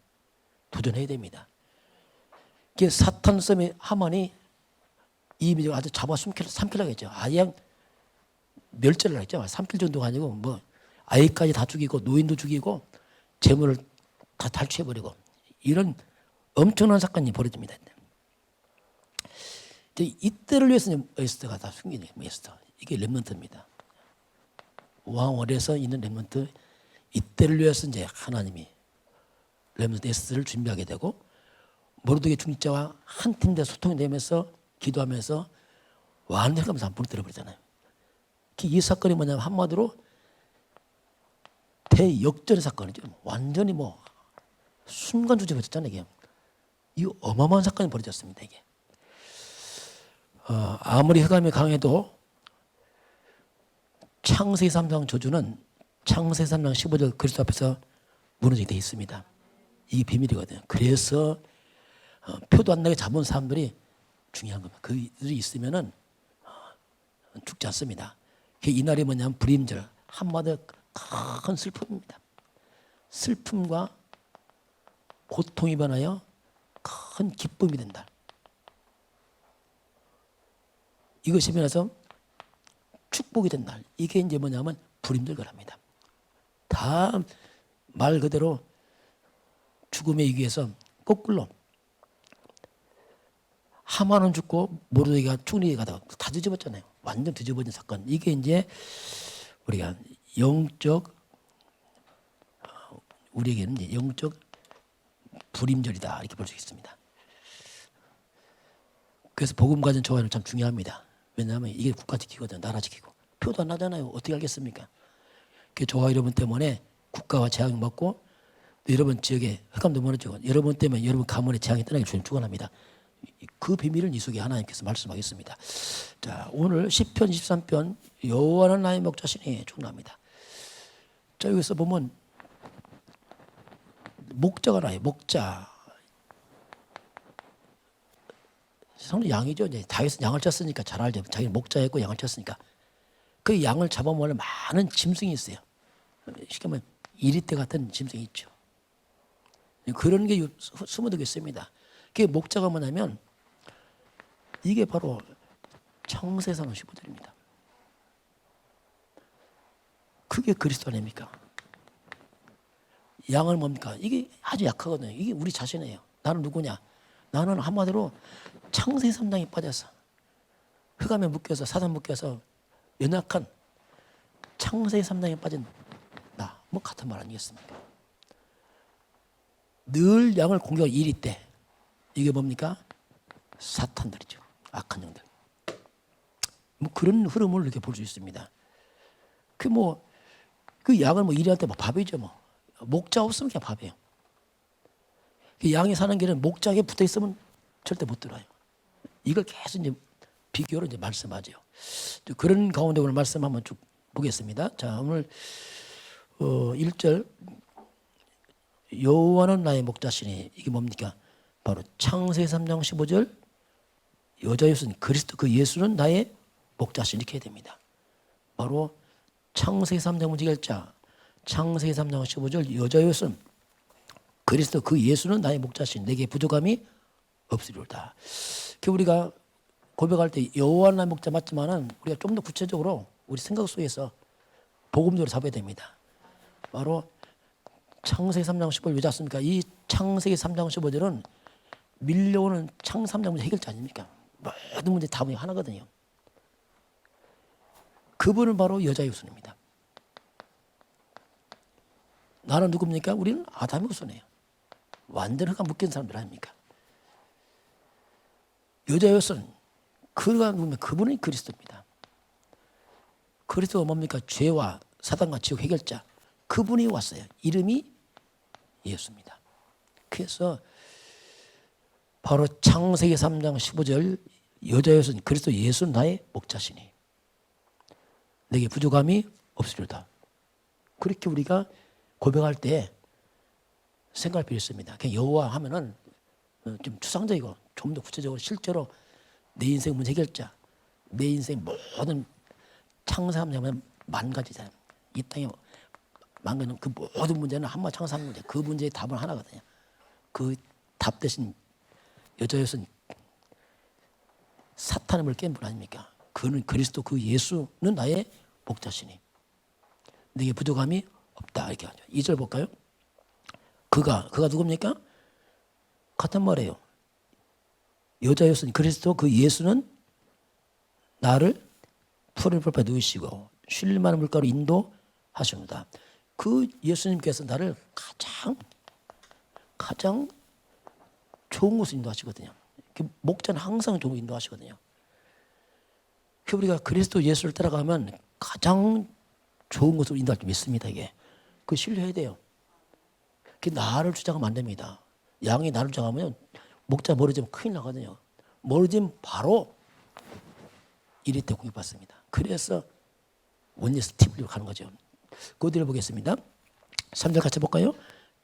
도전해야 됩니다. 이게 사탄 썸에 하만이 이미 아주 잡아 삼키려고 했죠. 아예 멸절을 했죠. 삼킬 정도가 아니고 뭐 아이까지 다 죽이고 노인도 죽이고 재물을 다 탈취해버리고 이런 엄청난 사건이 벌어집니다. 이때를 위해서 에스더가 다 숨긴 에스더. 이게 렘넌트입니다. 왕월에서 있는 렘넌트. 이때를 위해서 이제 하나님이 렘넌트 에스더를 준비하게 되고 모르드게 중자와 한 팀 돼 소통이 되면서 기도하면서 완전하면서 한 불을 들어버리잖아요. 이 사건이 뭐냐면 한마디로 대역전의 사건이죠. 완전히 뭐 순간주제 벌어졌잖아요. 이게. 이 어마어마한 사건이 벌어졌습니다. 이게. 아무리 흑암이 강해도 창세기 3장 저주는 창세기 3장 15절 그리스도 앞에서 무너지게 되어 있습니다. 이게 비밀이거든요. 그래서 표도 안 나게 잡은 사람들이 중요한 겁니다. 그들이 있으면은 죽지 않습니다. 이날이 뭐냐면 불임절, 한마디로 큰 슬픔입니다. 슬픔과 고통이 변하여 큰 기쁨이 된다. 이것이 변해서 축복이 된다. 이게 이제 뭐냐면 불임절거랍니다. 다 말 그대로 죽음에 이기해서 거꾸로 하만은 죽고 모르드게가 죽는 가다가 다 뒤집었잖아요. 완전 뒤집어진 사건. 이게 이제 우리가 영적 우리에게는 이제 영적 불임절이다 이렇게 볼 수 있습니다. 그래서 복음 가진 저와는 참 중요합니다. 왜냐하면 이게 국가 지키거든, 나라 지키고 표도 안 나잖아요. 어떻게 알겠습니까? 그 저와 여러분 때문에 국가와 재앙이 먹고 여러분 지역에 흑암도 무너지고 여러분 때문에 여러분 가문의 재앙이 떠나게 죽어납니다. 그 비밀을 이 속에 하나님께서 말씀하겠습니다. 자, 오늘 시편 23편 여호와는 나의 목자시니 중요합니다. 자, 여기서 보면 목자가 나요. 목자. 성도 양이죠. 이제 다윗은 양을 쳤으니까 잘 알죠. 자기는 목자였고 양을 쳤으니까 그 양을 잡아먹을 많은 짐승이 있어요. 쉽게 말하면 이리떼 같은 짐승이 있죠. 그런 게 숨어들고 있습니다. 그게 목자가 뭐냐면 이게 바로 창세상 15절입니다. 그게 그리스도 아닙니까? 양을 뭡니까? 이게 아주 약하거든요. 이게 우리 자신이에요. 나는 누구냐? 나는 한마디로 창세기 3장에 빠져서 흑암에 묶여서 사단 묶여서 연약한 창세기 3장에 빠진 나. 뭐 같은 말 아니겠습니까? 늘 양을 공격할 일이 때 이게 뭡니까? 사탄들이죠. 악한 영들. 뭐 그런 흐름을 이렇게 볼 수 있습니다. 그 양을 뭐 일할 때 뭐 밥이죠 뭐. 목자 없으면 그냥 밥이에요. 그 양이 사는 길은 목자에게 붙어 있으면 절대 못 들어요. 이걸 계속 이제 비교로 이제 말씀하죠. 그런 가운데 오늘 말씀 한번 쭉 보겠습니다. 자, 오늘 1절 여호와는 나의 목자시니 이게 뭡니까? 바로 창세기 3장 15절 여자 예수는 그리스도 그 예수는 나의 목자시니 이렇게 해야 됩니다. 바로 창세기 3장 문지결자 창세기 3장 15절 여자 예수는 그리스도 그 예수는 나의 목자시니 내게 부족함이 없으리로다. 우리가 고백할 때 여호와는 나의 목자 맞지만은 우리가 좀 더 구체적으로 우리 생각 속에서 복음적으로 잡아야 됩니다. 바로 창세기 3장 15절 왜 잡습니까? 이 창세기 3장 15절은 밀려오는 창 3장 문제 해결자 아닙니까? 모든 문제 답이 하나거든요. 그분은 바로 여자의 후손입니다. 나는 누굽니까? 우리는 아담의 후손이에요. 완전 흑암 묶인 사람들 아닙니까? 여자의 후손 그가 누구면 그분이 그리스도입니다. 그리스도가 뭡니까? 죄와 사단과 지옥 해결자 그분이 왔어요. 이름이 예수입니다. 그래서 바로 창세기 3장 15절 여자여서 그리스도 예수는 나의 목자시니 내게 부족함이 없으리로다. 그렇게 우리가 고백할 때 생각할 필요 있습니다. 그냥 여호와 하면은 좀 추상적이고 좀 더 구체적으로 실제로 내 인생 문제 해결자, 내 인생 모든 창사하면 만가지잖아요. 이 땅에 만가는 그 모든 문제는 한번 창사한 문제, 그 문제의 답은 하나거든요. 그 답 대신 여자였은 사탄의 물을 깬 분 아닙니까? 그는 그리스도 그 예수는 나의 목자시니 내게 부족함이 없다 이렇게 하죠. 2절 볼까요? 그가 누굽니까? 같은 말이에요. 여자였으니 그리스도 그 예수는 나를 푸른 풀밭에 누이시고 쉴 만한 물가로 인도하십니다. 그 예수님께서 나를 가장 좋은 곳으로 인도하시거든요. 목자는 항상 좋은 곳 인도하시거든요. 우리가 그리스도 예수를 따라가면 가장 좋은 곳으로 인도할 줄 믿습니다. 이게 그 신뢰해야 돼요. 나를 주장하면 안 됩니다. 양이 나를 주장하면 목자 멀어지면 큰일 나거든요. 멀어지면 바로 이리 때 공격받습니다. 그래서 원리스 TV로 가는 거죠. 그대로 보겠습니다. 3절 같이 볼까요?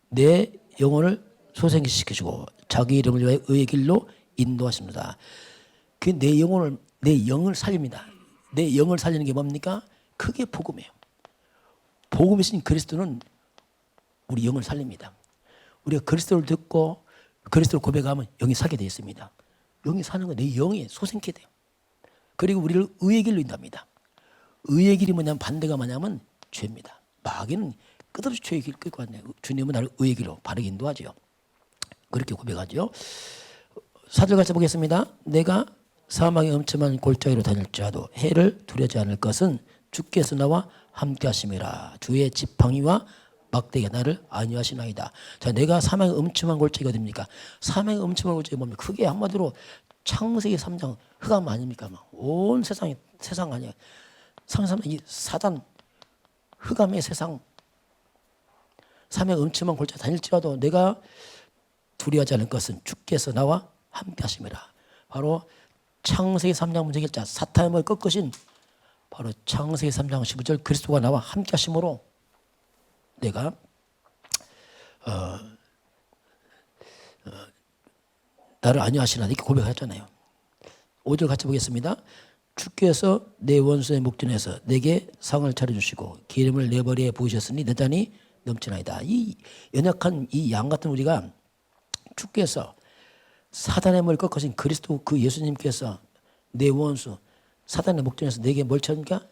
내 영혼을 소생시키시고 자기 이름을 위하여 의의 길로 인도하십니다. 그 내 영을 살립니다. 내 영을 살리는 게 뭡니까? 그게 복음이에요. 복음이신 그리스도는 우리 영을 살립니다. 우리가 그리스도를 듣고 그리스도를 고백하면 영이 살게 되어 있습니다. 영이 사는 건 내 영이 소생케 돼요. 그리고 우리를 의의 길로 인도합니다. 의의 길이 뭐냐면 반대가 뭐냐면 죄입니다. 마귀는 끝없이 죄의 길을 끌고 왔네요. 주님은 나를 의의 길로 바르게 인도하죠. 그렇게 고백하죠. 4절 같이 보겠습니다. 내가 사망의 엄청난 골짜기로 다닐지라도 해를 두려지 않을 것은 주께서 나와 함께 하심이라. 주의 지팡이와 막대기가 나를 안위하시나이다. 자, 내가 사망의 엄청난 골짜기가 됩니까? 사망의 엄청난 골짜기가 뭡니까? 그게 한마디로 창세기 3장 흑암 아닙니까? 온 세상 아니에요. 상상하면 이 사단 흑암의 세상 사망의 엄청난 골짜기 다닐지라도 내가 두려워하지 않을 것은 주께서 나와 함께 하심이라. 바로 창세기 3장 문제 해결자 사탄의 머리를 꺾으신 바로 창세기 3장 15절 그리스도가 나와 함께 하심으로 내가 나를 안위하시나 이렇게 고백했잖아요. 5절 같이 보겠습니다. 주께서 내 원수의 목전에서 내게 상을 차려주시고 기름을 내 머리에 부으셨으니 내 잔이 넘치나이다. 이 연약한 이 양 같은 우리가 주께서 사단의 머리를 꺾으신 그리스도 그 예수님께서 내 원수 사단의 목전에서 내게 뭘 차니까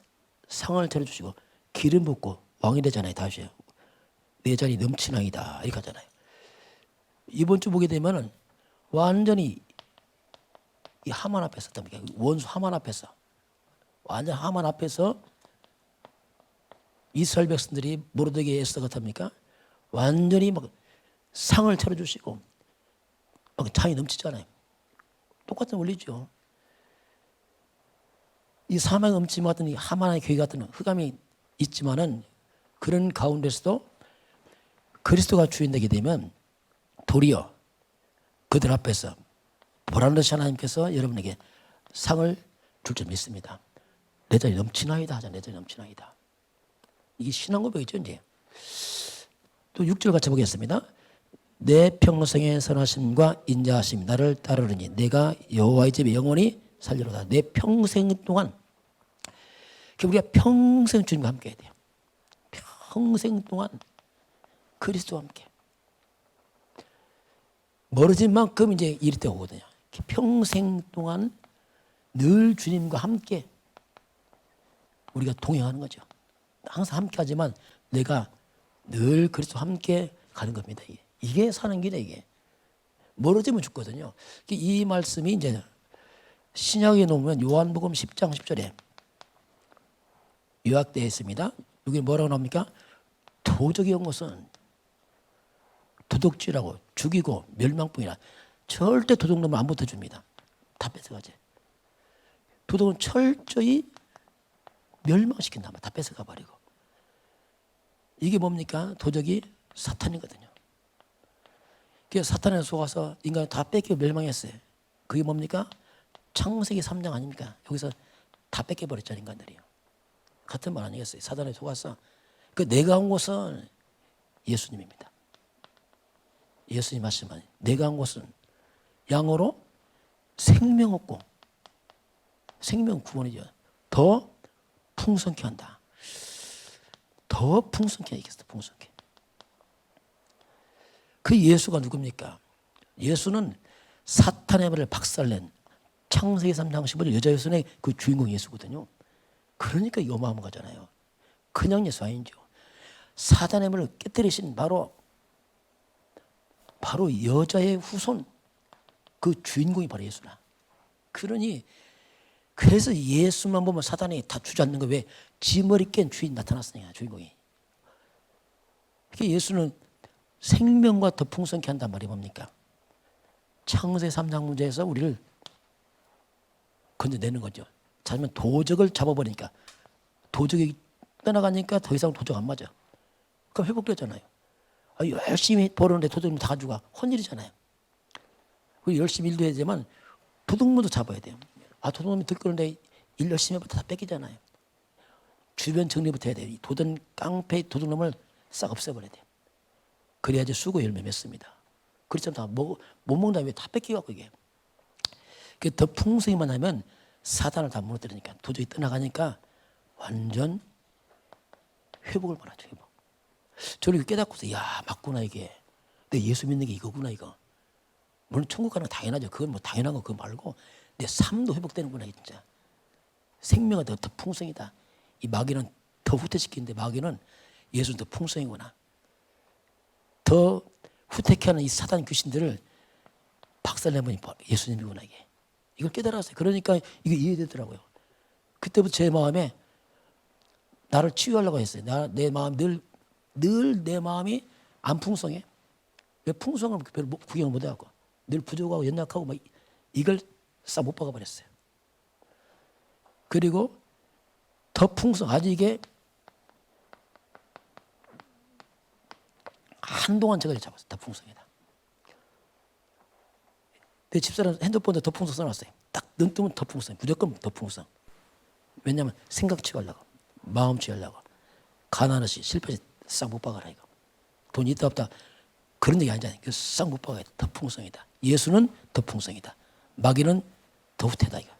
상을 차려주시고 기름 붓고 왕이 되잖아요. 다시요. 내 잔이 넘치나이다 이렇게 하잖아요. 이번 주 보게 되면은 완전히 이 하만 앞에 섰답니까? 원수 하만 앞에서 완전 하만 앞에서 이스라엘 백성들이 모르드게의 에스더 같습니까? 완전히 막 상을 차려주시고 막 잔이 넘치잖아요. 똑같은 원리죠. 이 사망의 엄침 같은 이 하만의 교회 같은 흑암이 있지만은 그런 가운데서도 그리스도가 주인 되게 되면 도리어 그들 앞에서 보란듯이 하나님께서 여러분에게 상을 줄 줄 믿습니다. 내 잔이 넘치나이다 하자. 내 잔이 넘치나이다. 이게 신앙 고백이죠. 이제 또 6절 같이 보겠습니다. 내 평생의 선하심과 인자하심 나를 따르느니 내가 여호와의 집에 영원히 살리로다. 내 평생 동안 우리가 평생 주님과 함께 해야 돼요. 평생 동안 그리스도와 함께 멀어진 만큼 이제 이럴 때 오거든요. 평생 동안 늘 주님과 함께 우리가 동행하는 거죠. 항상 함께 하지만 내가 늘 그리스도와 함께 가는 겁니다. 이게 사는 길이에요. 이게 멀어지면 죽거든요. 이 말씀이 이제 신약에 놓으면 요한복음 10장 10절에 요약되어 있습니다. 여기 뭐라고 나옵니까? 도적이 온 것은 도둑질하고 죽이고 멸망뿐이라. 절대 도둑놈을 안 붙어줍니다. 다 뺏어가지. 도둑은 철저히 멸망시킨다. 다 뺏어가 버리고. 이게 뭡니까? 도적이 사탄이거든요. 그래서 사탄에 속아서 인간이 다 뺏기고 멸망했어요. 그게 뭡니까? 창세기 3장 아닙니까? 여기서 다 뺏겨버렸잖아요. 인간들이요. 같은 말 아니겠어요? 사탄에 속아서 그 내가 온 곳은 예수님입니다. 예수님 말씀은 내가 온 곳은 양으로 생명 얻고 생명 구원이죠. 더 풍성케 한다. 더 풍성케 하겠어. 풍성케. 그 예수가 누굽니까? 예수는 사탄의 말을 박살낸 창세기 3장 15절 여자 예수의 그 주인공 예수거든요. 그러니까 어마어마한 거잖아요. 그냥 예수 아니죠. 사탄의 말을 깨뜨리신 바로 여자의 후손 그 주인공이 바로 예수라. 그러니 그래서 예수만 보면 사탄이 다 주저앉는 거 왜? 지 머리 깬 주인 나타났으니까 주인공이. 예수는 생명과 더 풍성케 한단 말이 뭡니까? 창세 3장 문제에서 우리를 건져내는 거죠. 자면 도적을 잡아버리니까 도적이 떠나가니까 더 이상 도적 안 맞아. 그럼 회복되잖아요. 열심히 벌었는데 도둑놈 다 가져가. 혼일이잖아요. 열심히 일도 해야 되지만 도둑놈도 잡아야 돼요. 도둑놈이 들끓는데 일 열심히 해도 다 뺏기잖아요. 주변 정리부터 해야 돼요. 이 도둑, 깡패 도둑놈을 싹 없애버려야 돼요. 그래야지 수고 열매 맺습니다. 그렇지 않다 못 먹는다 왜 다 뺏기갖고 이게. 더 풍성히만 하면 사단을 다 무너뜨리니까 도둑이 떠나가니까 완전 회복을 말하죠. 회복. 저는 이거 깨닫고서 야 맞구나 이게. 내 예수 믿는 게 이거구나 이거. 물론 천국 가는 건 당연하죠. 그건 뭐 당연한 거 그거 말고 내 삶도 회복되는구나 진짜. 생명은 더 풍성이다. 이 마귀는 더 후퇴시키는데 마귀는 예수는 더 풍성이구나. 더 후퇴케 하는 이 사단 귀신들을 박살내면 예수님이구나 이게. 이걸 깨달았어요. 그러니까 이게 이해되더라고요. 그때부터 제 마음에 나를 치유하려고 했어요. 내 마음 늘 내 마음이 안 풍성해. 왜 풍성을 별로 구경을 못 해갖고 늘 부족하고 연약하고 막 이걸 싹 못 박아버렸어요. 그리고 더 풍성 아주 이게 한동안 제가 잡았어요. 더 풍성이다. 내 집사람 핸드폰에 더 풍성 써놨어요. 딱 눈 뜨면 더 풍성. 무조건 더 풍성. 왜냐하면 생각 취하려고 마음 취하려고 가난하시 실패시 싹 못 박아라 이거. 돈 있다 없다 그런 얘기 아니잖아요. 싹 못 박아야 돼. 더 풍성이다. 예수는 더 풍성이다. 마귀는 더 후퇴다 이거.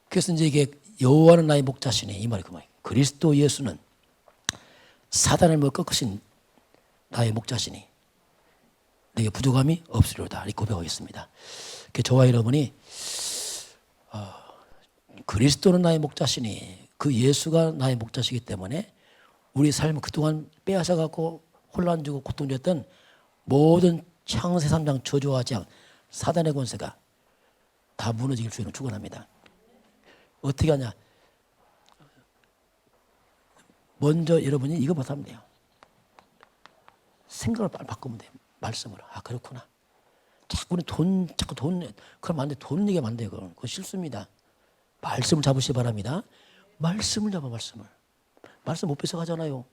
그래서 이제 이게 여호와는 나의 목자시니 이 말이 그 말이에요. 그리스도 예수는 사단을 꺾으신 나의 목자시니 내게 부족함이 없으리로다. 이렇게 고백하겠습니다. 저와 여러분이 그리스도는 나의 목자시니 그 예수가 나의 목자시기 때문에 우리 삶을 그동안 빼앗아갖고 혼란 주고 고통줬던 모든 창세 3장 저주와 재앙 사단의 권세가 다 무너질 주의는 축원합니다. 어떻게 하냐? 먼저 여러분이 이거부터 하면 돼요. 생각을 빨리 바꾸면 돼요. 말씀으로. 그렇구나. 자꾸 돈 그럼 안 돼. 돈 얘기하면 안 돼요. 그건 실수입니다. 말씀을 잡으시기 바랍니다. 말씀을 잡아 말씀을. 말씀 못 뺏어가잖아요.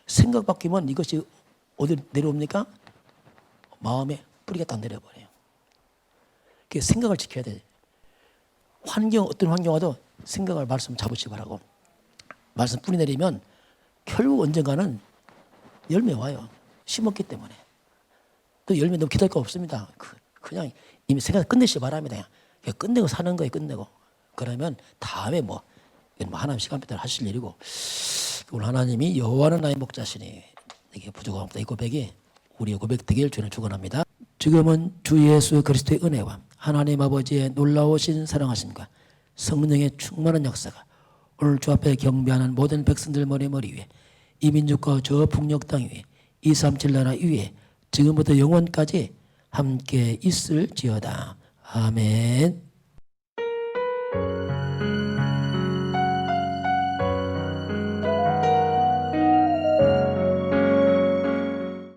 생각 바뀌면 이것이 어디 내려옵니까? 마음에 뿌리가 딱 내려버려요. 그 생각을 지켜야 돼. 어떤 환경 와도 생각을 말씀 잡으시기 바라고. 말씀 뿌리 내리면 결국 언젠가는 열매 와요. 심었기 때문에. 또 열매 너무 기다릴 거 없습니다. 그냥 이미 생각 끝내시기 바랍니다. 그냥 끝내고 사는 거예요. 끝내고. 그러면 다음에 하나님 시간표대로 하실 일이고 오늘 하나님이 여호와는 나의 목자시니 내게 부족함 없다. 이 고백이 우리의 고백 되길 주는 축원합니다. 지금은 주 예수 그리스도의 은혜와 하나님 아버지의 놀라우신 사랑하심과 성령의 충만한 역사가 오늘 주 앞에 경배하는 모든 백성들 머리 위에 이 민족과 저 북녘 땅 위에 237 나라 위에 지금부터 영원까지 함께 있을지어다. 아멘.